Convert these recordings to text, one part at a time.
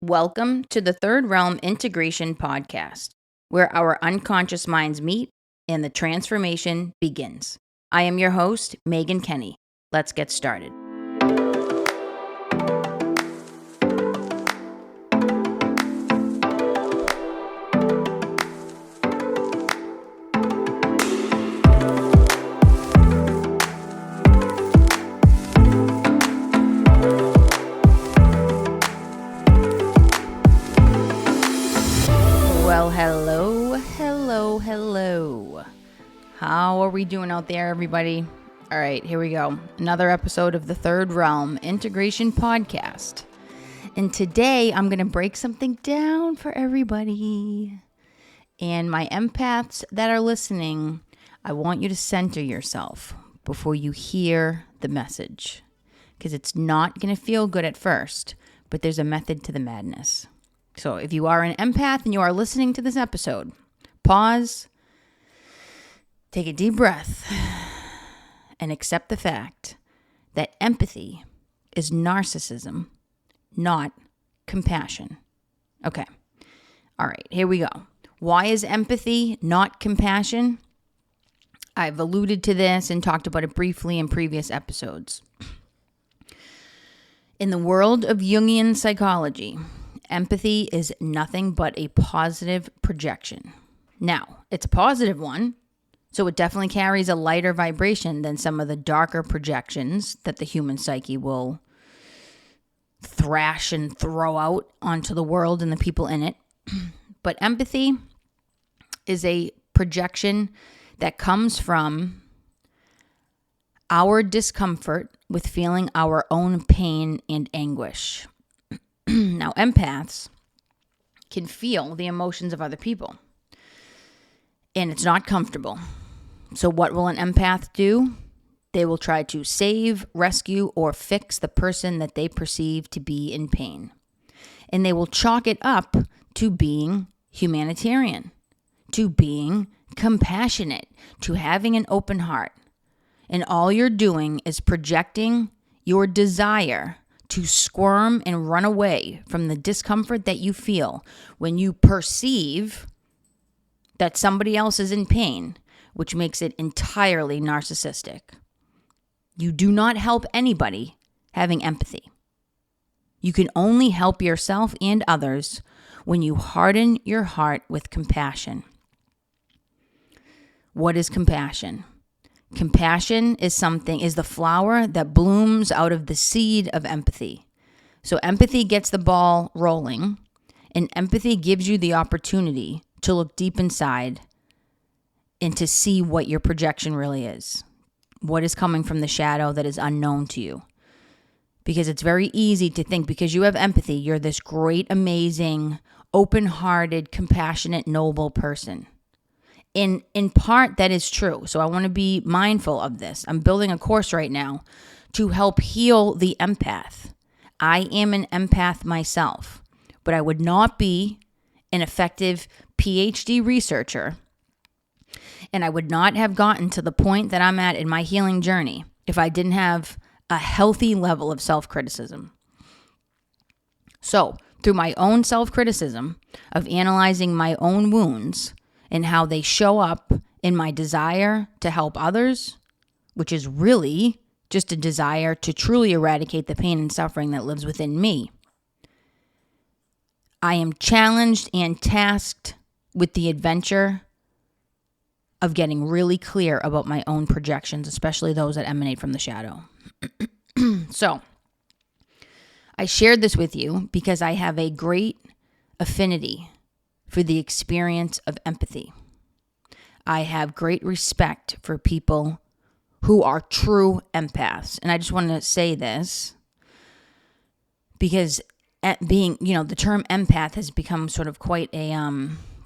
Welcome to the Third Realm Integration Podcast, where our unconscious minds meet and the transformation begins. I am your host, Maegan Kenny. Let's get started. Well, hello. How are we doing out there, everybody? All right, here we go. Another episode of the Third Realm Integration Podcast. And today I'm going to break something down for everybody. And my empaths that are listening, I want you to center yourself before you hear the message. Because it's not going to feel good at first, but there's a method to the madness. So if you are an empath and you are listening to this episode, pause, take a deep breath, and accept the fact that empathy is narcissism, not compassion. Okay. All right, here we go. Why is empathy not compassion? I've alluded to this and talked about it briefly in previous episodes. In the world of Jungian psychology, empathy is nothing but a positive projection. Now, it's a positive one, so it definitely carries a lighter vibration than some of the darker projections that the human psyche will thrash and throw out onto the world and the people in it. But empathy is a projection that comes from our discomfort with feeling our own pain and anguish. Now, empaths can feel the emotions of other people, and it's not comfortable. So what will an empath do? They will try to save, rescue, or fix the person that they perceive to be in pain. And they will chalk it up to being humanitarian, to being compassionate, to having an open heart. And all you're doing is projecting your desire to squirm and run away from the discomfort that you feel when you perceive that somebody else is in pain, which makes it entirely narcissistic. You do not help anybody having empathy. You can only help yourself and others when you harden your heart with compassion. What is compassion? Compassion is the flower that blooms out of the seed of empathy. So empathy gets the ball rolling, and empathy gives you the opportunity to look deep inside and to see what your projection really is. What is coming from the shadow that is unknown to you. Because it's very easy to think because you have empathy, you're this great, amazing, open-hearted, compassionate, noble person. In part, that is true. So I want to be mindful of this. I'm building a course right now to help heal the empath. I am an empath myself, but I would not be an effective PhD researcher, and I would not have gotten to the point that I'm at in my healing journey if I didn't have a healthy level of self-criticism. So, through my own self-criticism of analyzing my own wounds, and how they show up in my desire to help others, which is really just a desire to truly eradicate the pain and suffering that lives within me. I am challenged and tasked with the adventure of getting really clear about my own projections, especially those that emanate from the shadow. So, I shared this with you because I have a great affinity for the experience of empathy. I have great respect for people who are true empaths. And I just want to say this because the term empath has become sort of quite a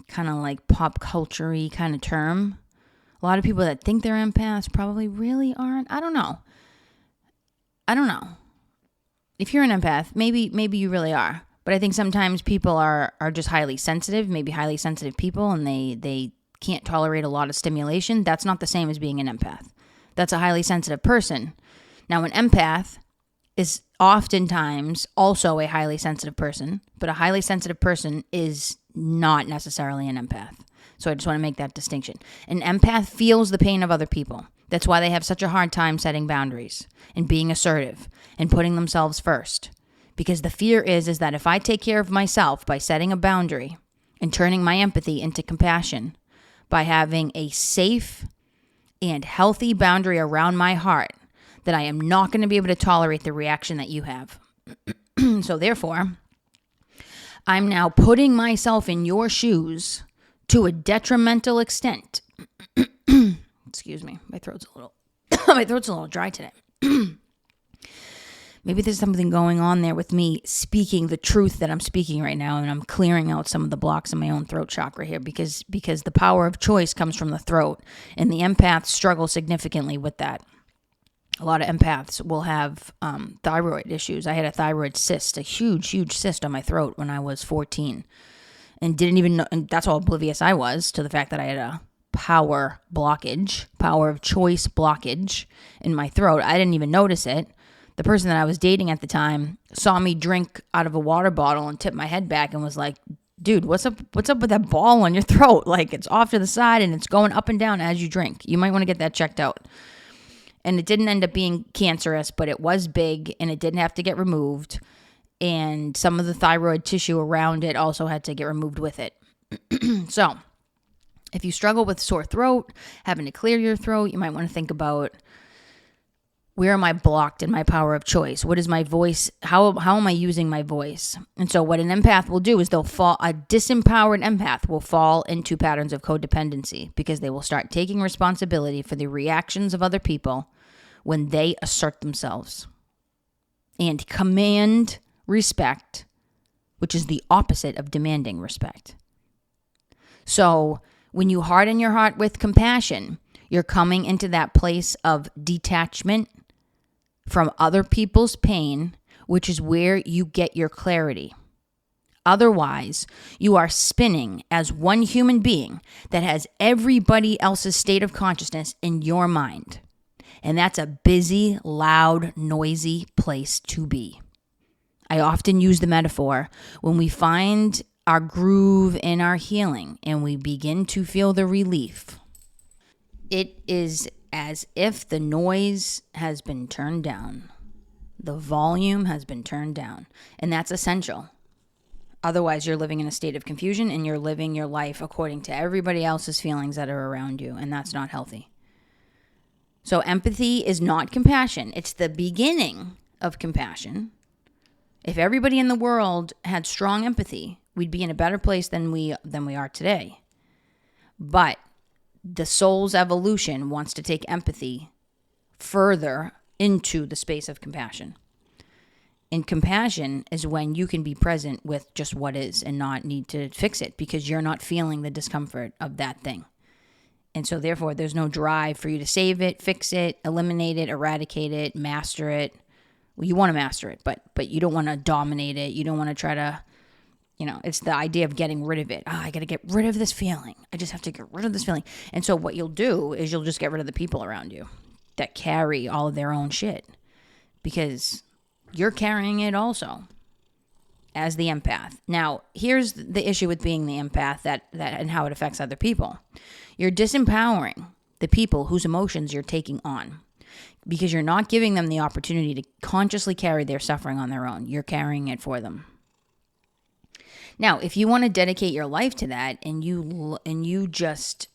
kind of like pop culture-y kind of term. A lot of people that think they're empaths probably really aren't. I don't know. If you're an empath, maybe you really are. But I think sometimes people are just highly sensitive, maybe highly sensitive people, and they can't tolerate a lot of stimulation. That's not the same as being an empath. That's a highly sensitive person. Now, an empath is oftentimes also a highly sensitive person, but a highly sensitive person is not necessarily an empath. So I just want to make that distinction. An empath feels the pain of other people. That's why they have such a hard time setting boundaries and being assertive and putting themselves first. Because the fear is that if I take care of myself by setting a boundary and turning my empathy into compassion, by having a safe and healthy boundary around my heart, that I am not going to be able to tolerate the reaction that you have. So therefore, I'm now putting myself in your shoes to a detrimental extent. Excuse me, my throat's a little dry today. Maybe there's something going on there with me speaking the truth that I'm speaking right now, and I'm clearing out some of the blocks in my own throat chakra here because the power of choice comes from the throat, and the empaths struggle significantly with that. A lot of empaths will have thyroid issues. I had a thyroid cyst, a huge cyst on my throat when I was 14, and didn't even know, and that's how oblivious I was to the fact that I had a power of choice blockage in my throat. I didn't even notice it. The person that I was dating at the time saw me drink out of a water bottle and tipped my head back and was like, dude, what's up with that ball on your throat? Like, it's off to the side and it's going up and down as you drink. You might want to get that checked out. And it didn't end up being cancerous, but it was big and it didn't have to get removed. And some of the thyroid tissue around it also had to get removed with it. So if you struggle with sore throat, having to clear your throat, you might want to think about, where am I blocked in my power of choice? What is my voice? How am I using my voice? And so what an empath will do is a disempowered empath will fall into patterns of codependency because they will start taking responsibility for the reactions of other people when they assert themselves and command respect, which is the opposite of demanding respect. So when you harden your heart with compassion, you're coming into that place of detachment from other people's pain, which is where you get your clarity. Otherwise, you are spinning as one human being that has everybody else's state of consciousness in your mind. And that's a busy, loud, noisy place to be. I often use the metaphor when we find our groove in our healing and we begin to feel the relief. It is as if the noise has been turned down. The volume has been turned down. And that's essential. Otherwise, you're living in a state of confusion and you're living your life according to everybody else's feelings that are around you. And that's not healthy. So empathy is not compassion. It's the beginning of compassion. If everybody in the world had strong empathy, we'd be in a better place than we are today. But the soul's evolution wants to take empathy further into the space of compassion. And compassion is when you can be present with just what is and not need to fix it because you're not feeling the discomfort of that thing. And so therefore, there's no drive for you to save it, fix it, eliminate it, eradicate it, master it. Well, you want to master it, but you don't want to dominate it. You don't want to try to, it's the idea of getting rid of it. I got to get rid of this feeling. I just have to get rid of this feeling. And so what you'll do is you'll just get rid of the people around you that carry all of their own shit because you're carrying it also as the empath. Now, here's the issue with being the empath that and how it affects other people. You're disempowering the people whose emotions you're taking on because you're not giving them the opportunity to consciously carry their suffering on their own. You're carrying it for them. Now, if you want to dedicate your life to that and you just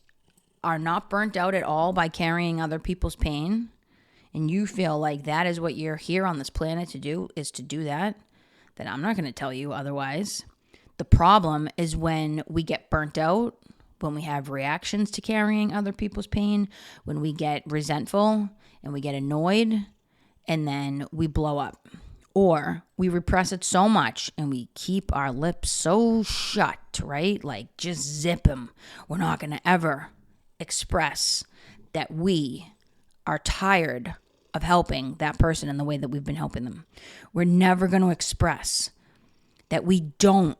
are not burnt out at all by carrying other people's pain and you feel like that is what you're here on this planet to do, is to do that, then I'm not going to tell you otherwise. The problem is when we get burnt out, when we have reactions to carrying other people's pain, when we get resentful and we get annoyed and then we blow up. Or we repress it so much and we keep our lips so shut, right? Like just zip them. We're not going to ever express that we are tired of helping that person in the way that we've been helping them. We're never going to express that we don't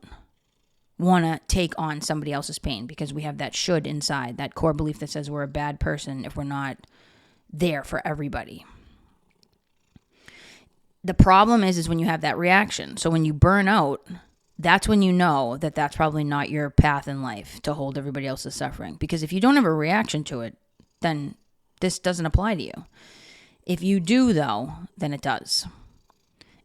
want to take on somebody else's pain because we have that should inside, that core belief that says we're a bad person if we're not there for everybody. the problem is when you have that reaction. So when you burn out, that's when you know that that's probably not your path in life, to hold everybody else's suffering. Because if you don't have a reaction to it, then this doesn't apply to you. If you do, though, then it does.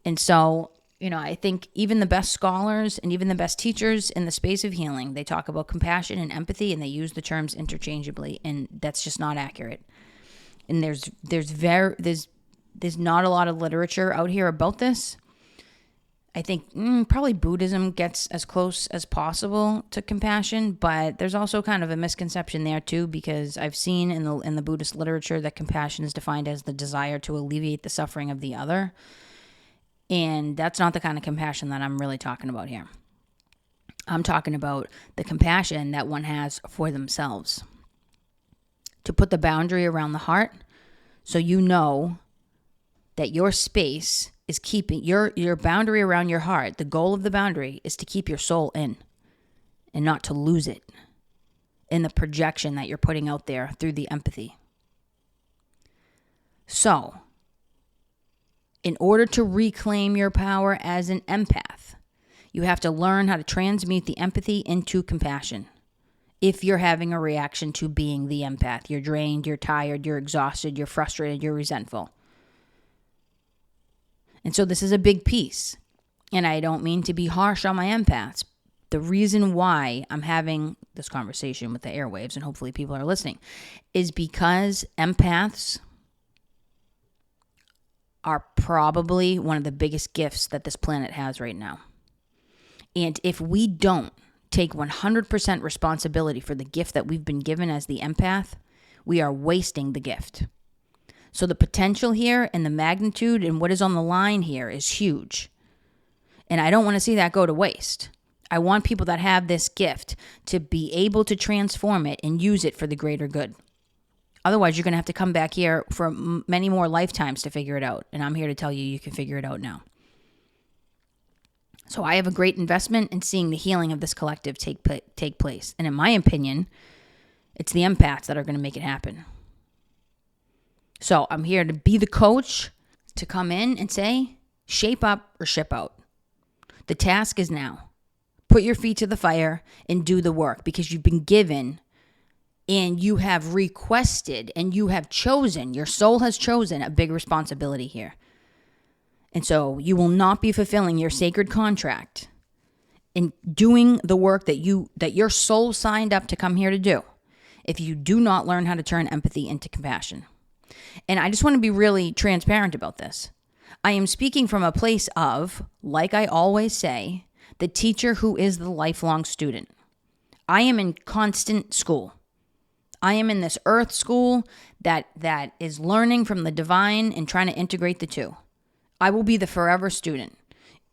And so, I think even the best scholars and even the best teachers in the space of healing, they talk about compassion and empathy, and they use the terms interchangeably, and that's just not accurate. And there's not a lot of literature out here about this. I think probably Buddhism gets as close as possible to compassion, but there's also kind of a misconception there too, because I've seen in the Buddhist literature that compassion is defined as the desire to alleviate the suffering of the other. And that's not the kind of compassion that I'm really talking about here. I'm talking about the compassion that one has for themselves. To put the boundary around the heart so you know that your space is keeping your boundary around your heart. The goal of the boundary is to keep your soul in and not to lose it in the projection that you're putting out there through the empathy. So, in order to reclaim your power as an empath, you have to learn how to transmute the empathy into compassion. If you're having a reaction to being the empath, you're drained, you're tired, you're exhausted, you're frustrated, you're resentful. And so this is a big piece. And I don't mean to be harsh on my empaths. The reason why I'm having this conversation with the airwaves, and hopefully people are listening, is because empaths are probably one of the biggest gifts that this planet has right now. And if we don't take 100% responsibility for the gift that we've been given as the empath, we are wasting the gift. So the potential here and the magnitude and what is on the line here is huge. And I don't want to see that go to waste. I want people that have this gift to be able to transform it and use it for the greater good. Otherwise, you're going to have to come back here for many more lifetimes to figure it out. And I'm here to tell you, you can figure it out now. So I have a great investment in seeing the healing of this collective take place. And in my opinion, it's the empaths that are going to make it happen. So I'm here to be the coach, to come in and say, shape up or ship out. The task is now. Put your feet to the fire and do the work, because you've been given and you have requested and you have chosen, your soul has chosen a big responsibility here. And so you will not be fulfilling your sacred contract in doing the work that your soul signed up to come here to do if you do not learn how to turn empathy into compassion. And I just want to be really transparent about this. I am speaking from a place of, like I always say, the teacher who is the lifelong student. I am in constant school. I am in this earth school that is learning from the divine and trying to integrate the two. I will be the forever student.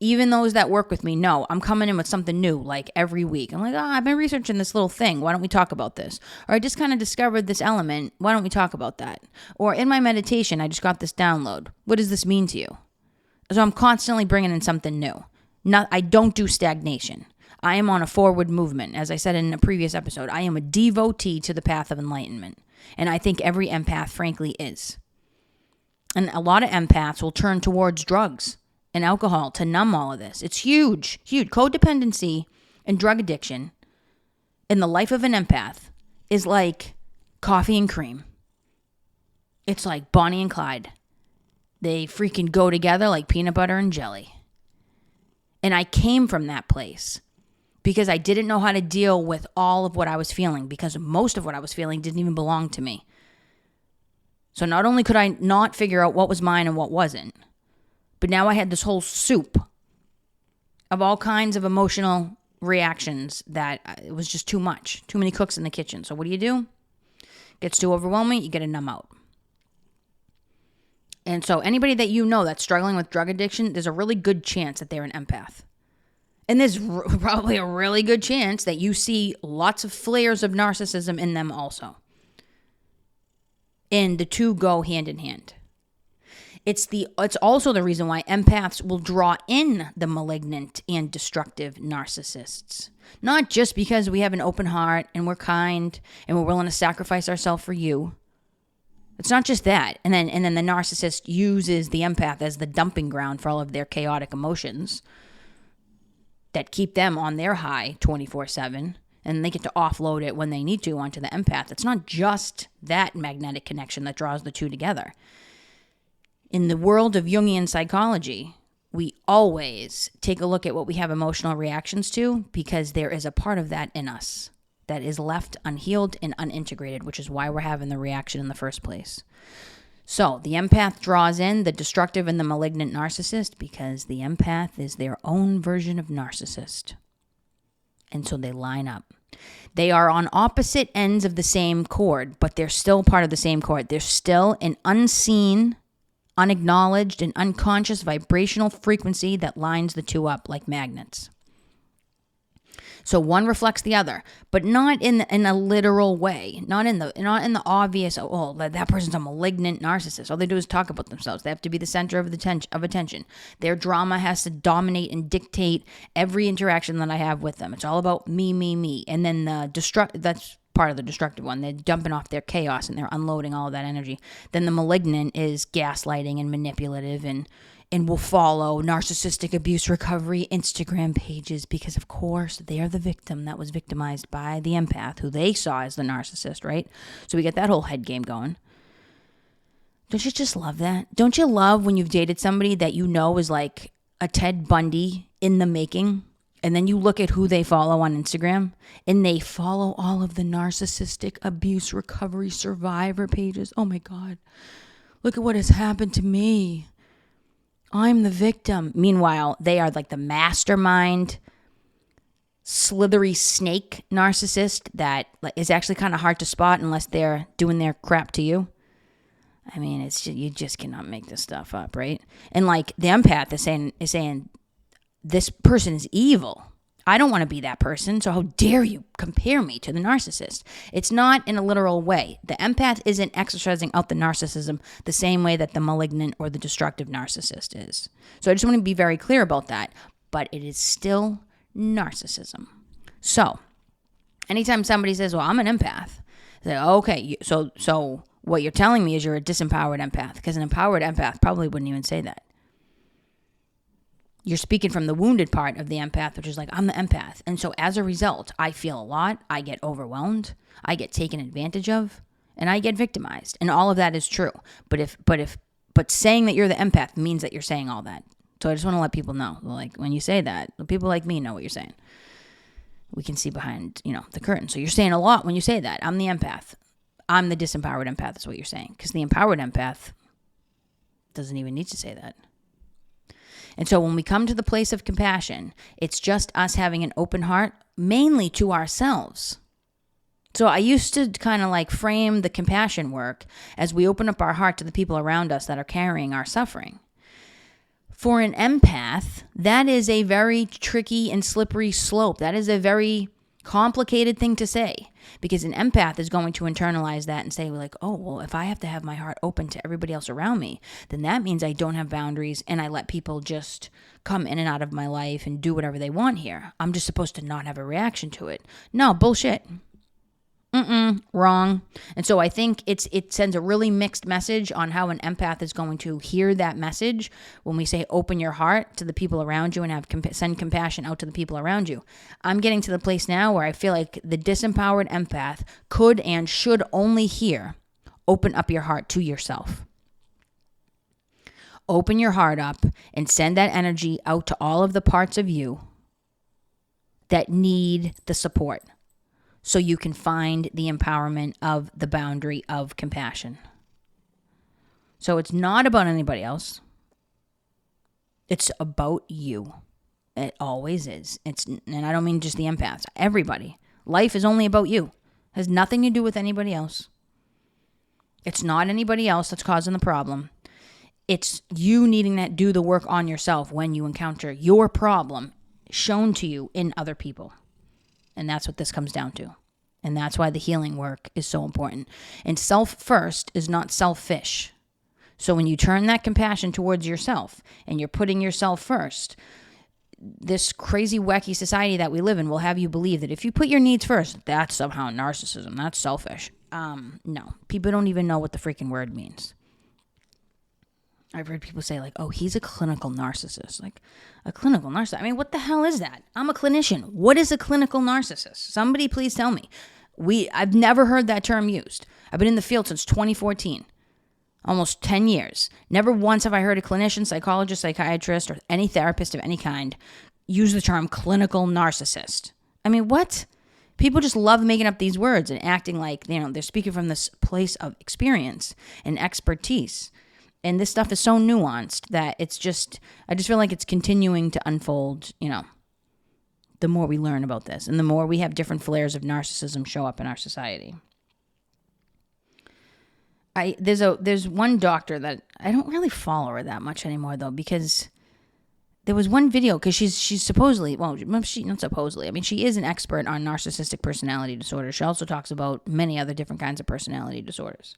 Even those that work with me know I'm coming in with something new, like every week. I'm like, I've been researching this little thing. Why don't we talk about this? Or I just kind of discovered this element. Why don't we talk about that? Or in my meditation, I just got this download. What does this mean to you? So I'm constantly bringing in something new. I don't do stagnation. I am on a forward movement. As I said in a previous episode, I am a devotee to the path of enlightenment. And I think every empath, frankly, is. And a lot of empaths will turn towards drugs and alcohol to numb all of this. It's huge, huge. Codependency and drug addiction in the life of an empath is like coffee and cream. It's like Bonnie and Clyde. They freaking go together like peanut butter and jelly. And I came from that place because I didn't know how to deal with all of what I was feeling, because most of what I was feeling didn't even belong to me. So not only could I not figure out what was mine and what wasn't, but now I had this whole soup of all kinds of emotional reactions that it was just too much. Too many cooks in the kitchen. So what do? Gets too overwhelming, you get to numb out. And so anybody that you know that's struggling with drug addiction, there's a really good chance that they're an empath. And there's probably a really good chance that you see lots of flares of narcissism in them also. And the two go hand in hand. It's also the reason why empaths will draw in the malignant and destructive narcissists. Not just because we have an open heart and we're kind and we're willing to sacrifice ourselves for you. It's not just that. And then the narcissist uses the empath as the dumping ground for all of their chaotic emotions that keep them on their high 24/7, and they get to offload it when they need to onto the empath. It's not just that magnetic connection that draws the two together. In the world of Jungian psychology, we always take a look at what we have emotional reactions to, because there is a part of that in us that is left unhealed and unintegrated, which is why we're having the reaction in the first place. So the empath draws in the destructive and the malignant narcissist because the empath is their own version of narcissist. And so they line up. They are on opposite ends of the same cord, but they're still part of the same cord. There's still an unseen, unacknowledged, and unconscious vibrational frequency that lines the two up like magnets. So one reflects the other, but not in a literal way, not in the obvious. Oh, that person's a malignant narcissist. All they do is talk about themselves. They have to be the center of attention. Their drama has to dominate and dictate every interaction that I have with them. It's all about me. And then that's part of the destructive one. They're dumping off their chaos and they're unloading all of that energy. Then the malignant is gaslighting and manipulative and will follow narcissistic abuse recovery Instagram pages because, of course, they are the victim that was victimized by the empath who they saw as the narcissist, right? So we get that whole head game going. Don't you just love that? Don't you love when you've dated somebody that you know is like a Ted Bundy in the making, and then you look at who they follow on Instagram, and they follow all of the narcissistic abuse recovery survivor pages? Oh my God, look at what has happened to me. I'm the victim. Meanwhile, they are like the mastermind, slithery snake narcissist that is actually kind of hard to spot unless they're doing their crap to you. I mean, it's just, you just cannot make this stuff up, right? And like the empath is saying this person is evil. I don't want to be that person, so how dare you compare me to the narcissist? It's not in a literal way. The empath isn't exercising out the narcissism the same way that the malignant or the destructive narcissist is. So I just want to be very clear about that, but it is still narcissism. So anytime somebody says, well, I'm an empath, say, okay, so what you're telling me is you're a disempowered empath, because an empowered empath probably wouldn't even say that. You're speaking from the wounded part of the empath, which is like, I'm the empath. And so as a result, I feel a lot. I get overwhelmed. I get taken advantage of. And I get victimized. And all of that is true. But saying that you're the empath means that you're saying all that. So I just want to let people know, like, when you say that, people like me know what you're saying. We can see behind, the curtain. So you're saying a lot when you say that. I'm the empath. I'm the disempowered empath is what you're saying. Because the empowered empath doesn't even need to say that. And so when we come to the place of compassion, it's just us having an open heart, mainly to ourselves. So I used to kind of like frame the compassion work as we open up our heart to the people around us that are carrying our suffering. For an empath, that is a very tricky and slippery slope. That is a very complicated thing to say, because an empath is going to internalize that and say, like, oh, well, if I have to have my heart open to everybody else around me, then that means I don't have boundaries and I let people just come in and out of my life and do whatever they want here. I'm just supposed to not have a reaction to it. No, bullshit. Wrong. And so I think it sends a really mixed message on how an empath is going to hear that message when we say open your heart to the people around you and send compassion out to the people around you. I'm getting to the place now where I feel like the disempowered empath could and should only hear open up your heart to yourself. Open your heart up and send that energy out to all of the parts of you that need the support, so you can find the empowerment of the boundary of compassion. So it's not about anybody else. It's about you. It always is. And I don't mean just the empaths. Everybody. Life is only about you. It has nothing to do with anybody else. It's not anybody else that's causing the problem. It's you needing to do the work on yourself when you encounter your problem shown to you in other people. And that's what this comes down to. And that's why the healing work is so important. And self first is not selfish. So when you turn that compassion towards yourself and you're putting yourself first, this crazy, wacky society that we live in will have you believe that if you put your needs first, that's somehow narcissism. That's selfish. No, people don't even know what the freaking word means. I've heard people say like, oh, he's a clinical narcissist. Like, a clinical narcissist? I mean, what the hell is that? I'm a clinician. What is a clinical narcissist? Somebody please tell me. I've never heard that term used. I've been in the field since 2014. Almost 10 years. Never once have I heard a clinician, psychologist, psychiatrist, or any therapist of any kind use the term clinical narcissist. I mean, what? People just love making up these words and acting like, they're speaking from this place of experience and expertise. And this stuff is so nuanced that I just feel like it's continuing to unfold, the more we learn about this and the more we have different flares of narcissism show up in our society. There's one doctor that I don't really follow her that much anymore though, because there was one video, because she's supposedly, not supposedly, I mean, she is an expert on narcissistic personality disorder. She also talks about many other different kinds of personality disorders.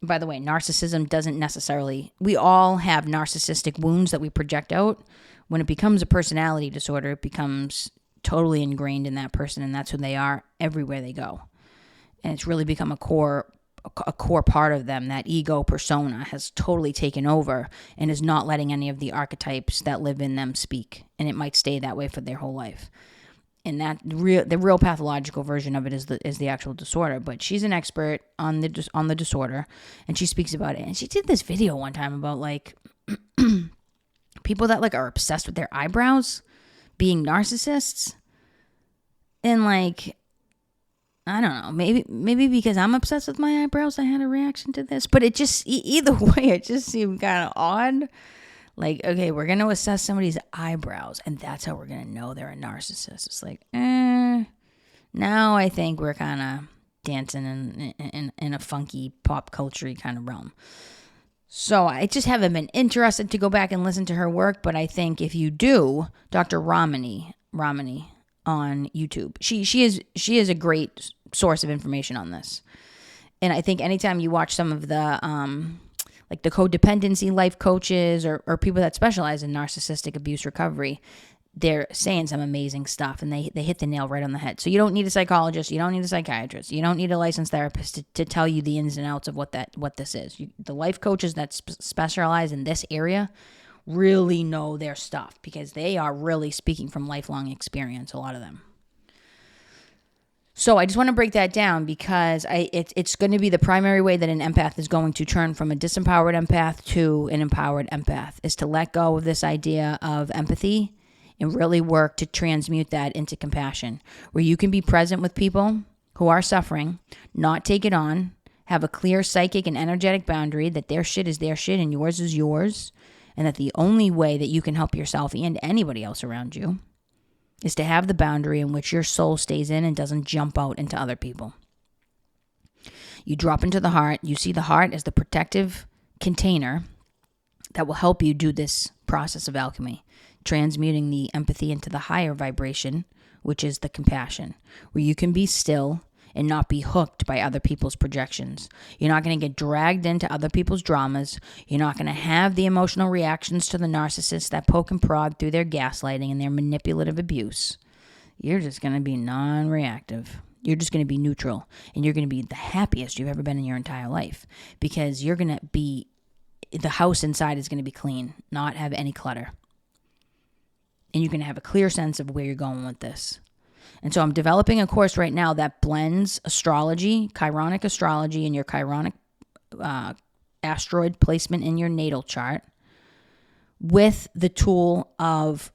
By the way, narcissism doesn't necessarily, we all have narcissistic wounds that we project out. When it becomes a personality disorder, it becomes totally ingrained in that person, and that's who they are everywhere they go. And it's really become a core part of them. That ego persona has totally taken over and is not letting any of the archetypes that live in them speak. And it might stay that way for their whole life. And the real pathological version of it is the actual disorder. But she's an expert on the disorder, and she speaks about it. And she did this video one time about like people that like are obsessed with their eyebrows being narcissists. And like, I don't know, maybe because I'm obsessed with my eyebrows, I had a reaction to this. But it just, either way, it just seemed kind of odd. Like, okay, we're going to assess somebody's eyebrows, and that's how we're going to know they're a narcissist. It's like, now I think we're kind of dancing in a funky pop culture kind of realm. So I just haven't been interested to go back and listen to her work, but I think if you do, Dr. Ramani on YouTube, she is a great source of information on this. And I think anytime you watch some of the like the codependency life coaches or people that specialize in narcissistic abuse recovery, they're saying some amazing stuff, and they hit the nail right on the head. So you don't need a psychologist, you don't need a psychiatrist, you don't need a licensed therapist to tell you the ins and outs of what this is. The life coaches that specialize in this area really know their stuff, because they are really speaking from lifelong experience, a lot of them. So I just want to break that down, because it's going to be the primary way that an empath is going to turn from a disempowered empath to an empowered empath, is to let go of this idea of empathy and really work to transmute that into compassion, where you can be present with people who are suffering, not take it on, have a clear psychic and energetic boundary that their shit is their shit and yours is yours, and that the only way that you can help yourself and anybody else around you is to have the boundary in which your soul stays in and doesn't jump out into other people. You drop into the heart. You see the heart as the protective container that will help you do this process of alchemy, transmuting the empathy into the higher vibration, which is the compassion, where you can be still and not be hooked by other people's projections. You're not going to get dragged into other people's dramas. You're not going to have the emotional reactions to the narcissists that poke and prod through their gaslighting and their manipulative abuse. You're just going to be non-reactive. You're just going to be neutral, and you're going to be the happiest you've ever been in your entire life, because you're going to be, the house inside is going to be clean, not have any clutter. And you're going to have a clear sense of where you're going with this. And so I'm developing a course right now that blends astrology, chironic astrology, and your chironic asteroid placement in your natal chart with the tool of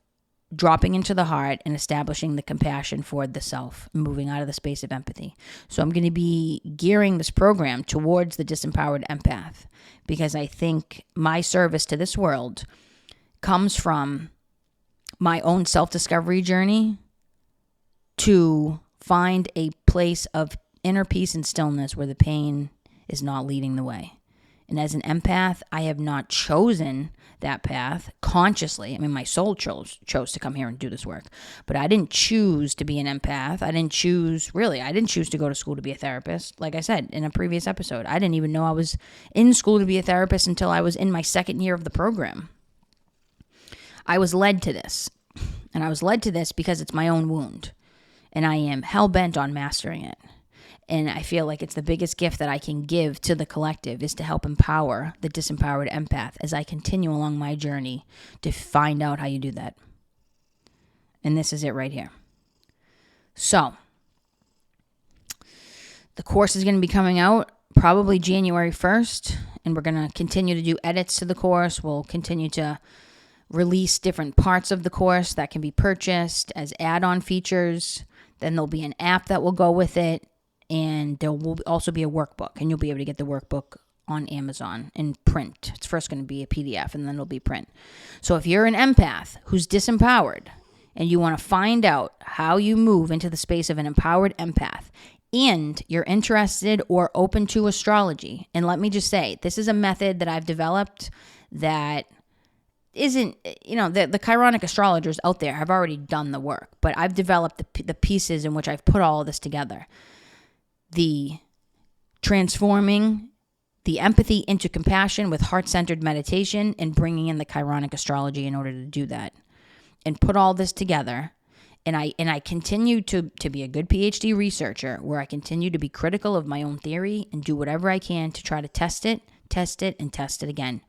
dropping into the heart and establishing the compassion for the self, moving out of the space of empathy. So I'm going to be gearing this program towards the disempowered empath, because I think my service to this world comes from my own self-discovery journey to find a place of inner peace and stillness where the pain is not leading the way. And as an empath, I have not chosen that path consciously. I mean, my soul chose to come here and do this work. But I didn't choose to be an empath. I didn't choose to go to school to be a therapist. Like I said in a previous episode, I didn't even know I was in school to be a therapist until I was in my second year of the program. I was led to this. And I was led to this because it's my own wound. And I am hell-bent on mastering it. And I feel like it's the biggest gift that I can give to the collective is to help empower the disempowered empath as I continue along my journey to find out how you do that. And this is it right here. So, the course is going to be coming out probably January 1st, and we're going to continue to do edits to the course. We'll continue to release different parts of the course that can be purchased as add-on features. Then there'll be an app that will go with it, and there will also be a workbook, and you'll be able to get the workbook on Amazon in print. It's first going to be a PDF, and then it'll be print. So if you're an empath who's disempowered, and you want to find out how you move into the space of an empowered empath, and you're interested or open to astrology, and let me just say, this is a method that I've developed that isn't, the chironic astrologers out there have already done the work, but I've developed the pieces in which I've put all of this together. The transforming the empathy into compassion with heart-centered meditation and bringing in the chironic astrology in order to do that. And put all this together, and I continue to be a good PhD researcher where I continue to be critical of my own theory and do whatever I can to try to test it, and test it again.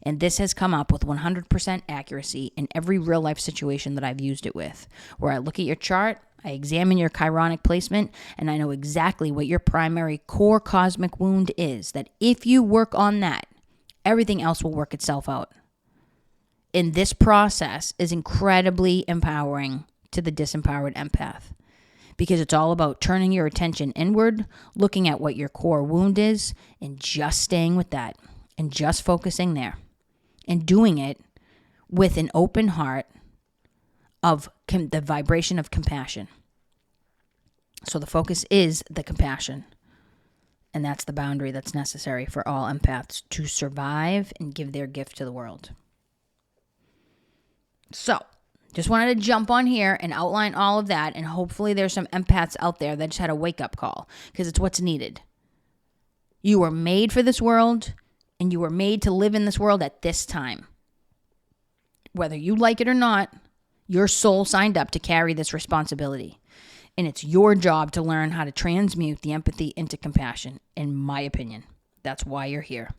And this has come up with 100% accuracy in every real-life situation that I've used it with, where I look at your chart, I examine your chironic placement, and I know exactly what your primary core cosmic wound is, that if you work on that, everything else will work itself out. And this process is incredibly empowering to the disempowered empath because it's all about turning your attention inward, looking at what your core wound is, and just staying with that and just focusing there and doing it with an open heart of the vibration of compassion. So the focus is the compassion. And that's the boundary that's necessary for all empaths to survive and give their gift to the world. So, just wanted to jump on here and outline all of that, and hopefully there's some empaths out there that just had a wake-up call, because it's what's needed. You were made for this world, and you were made to live in this world at this time. Whether you like it or not, your soul signed up to carry this responsibility, and it's your job to learn how to transmute the empathy into compassion, in my opinion. That's why you're here.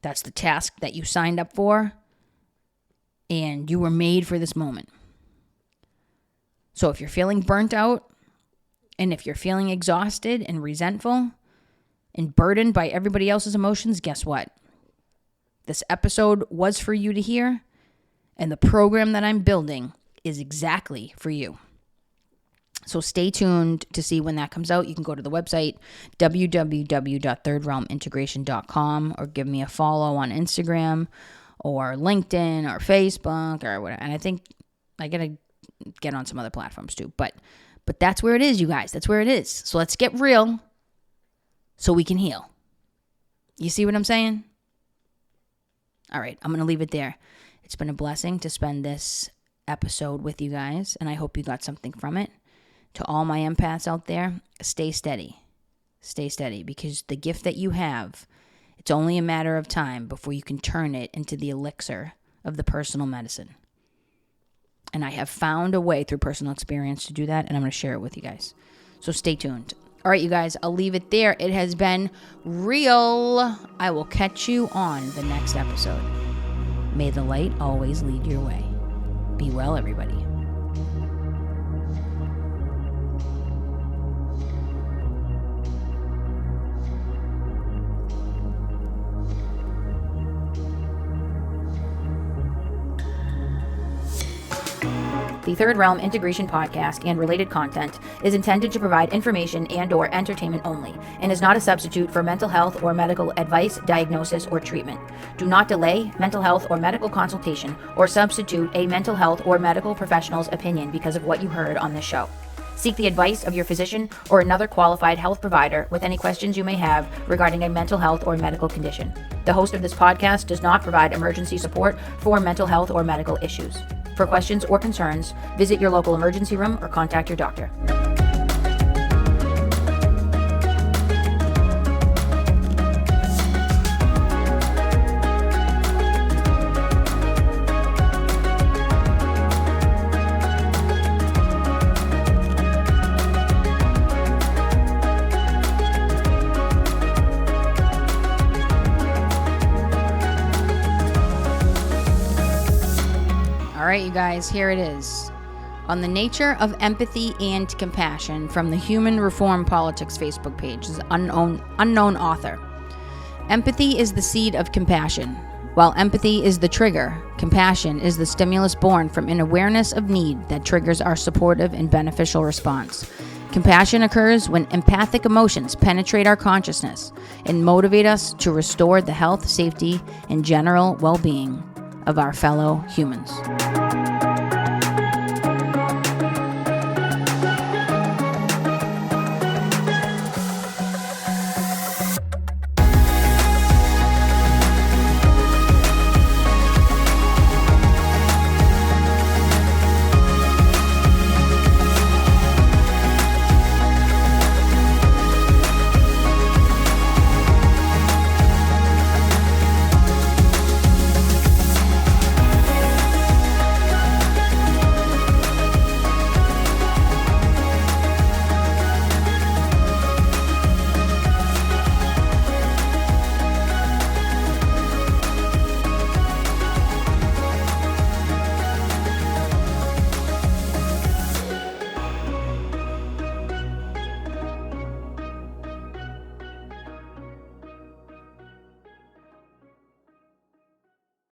That's the task that you signed up for. And you were made for this moment. So if you're feeling burnt out, and if you're feeling exhausted and resentful and burdened by everybody else's emotions, guess what? This episode was for you to hear, and the program that I'm building is exactly for you. So stay tuned to see when that comes out. You can go to the website, www.thirdrealmintegration.com, or give me a follow on Instagram, or LinkedIn, or Facebook, or whatever. And I think I got to get on some other platforms too. But that's where it is, you guys. That's where it is. So let's get real so we can heal. You see what I'm saying? All right, I'm going to leave it there. It's been a blessing to spend this episode with you guys, and I hope you got something from it. To all my empaths out there, stay steady. Stay steady, because the gift that you have, it's only a matter of time before you can turn it into the elixir of the personal medicine. And I have found a way through personal experience to do that, and I'm going to share it with you guys. So stay tuned. All right, you guys, I'll leave it there. It has been real. I will catch you on the next episode. May the light always lead your way. Be well, everybody. The Third Realm Integration Podcast and related content is intended to provide information and/or entertainment only, and is not a substitute for mental health or medical advice, diagnosis, or treatment. Do not delay mental health or medical consultation or substitute a mental health or medical professional's opinion because of what you heard on this show. Seek the advice of your physician or another qualified health provider with any questions you may have regarding a mental health or medical condition. The host of this podcast does not provide emergency support for mental health or medical issues. For questions or concerns, visit your local emergency room or contact your doctor. right, you guys, here it is. On the nature of empathy and compassion from the Human Reform Politics Facebook page. This is unknown author. Empathy is the seed of compassion. While empathy is the trigger, compassion is the stimulus born from an awareness of need that triggers our supportive and beneficial response. Compassion occurs when empathic emotions penetrate our consciousness and motivate us to restore the health, safety, and general well-being of our fellow humans.